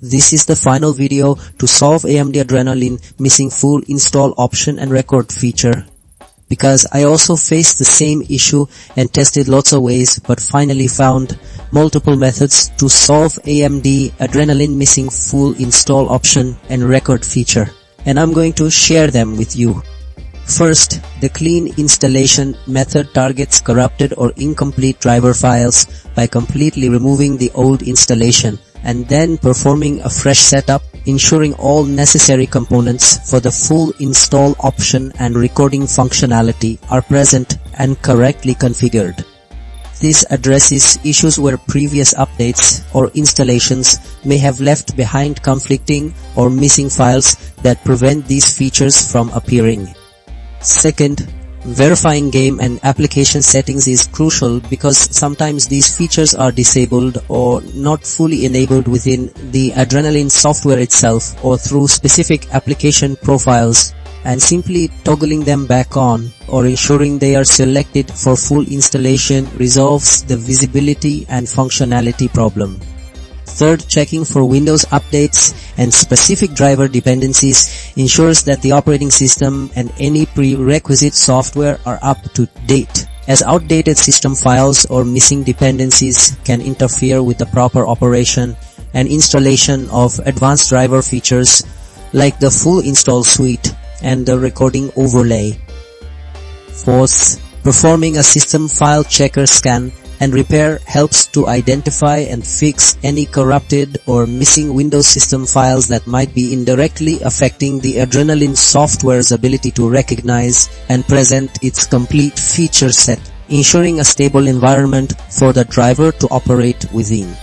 This is the final video to solve AMD Adrenalin missing full install option and record feature. Because I also faced the same issue and tested lots of ways but finally found multiple methods to solve AMD Adrenalin missing full install option and record feature. And I'm going to share them with you. First, the clean installation method targets corrupted or incomplete driver files by completely removing the old installation and then performing a fresh setup, ensuring all necessary components for the full install option and recording functionality are present and correctly configured. This addresses issues where previous updates or installations may have left behind conflicting or missing files that prevent these features from appearing. Second, verifying game and application settings is crucial because sometimes these features are disabled or not fully enabled within the Adrenalin software itself or through specific application profiles, and simply toggling them back on or ensuring they are selected for full installation resolves the visibility and functionality problem. Third, checking for Windows updates and specific driver dependencies ensures that the operating system and any prerequisite software are up to date, as outdated system files or missing dependencies can interfere with the proper operation and installation of advanced driver features like the full install suite and the recording overlay. Fourth, performing a system file checker scan and repair helps to identify and fix any corrupted or missing Windows system files that might be indirectly affecting the Adrenalin software's ability to recognize and present its complete feature set, ensuring a stable environment for the driver to operate within.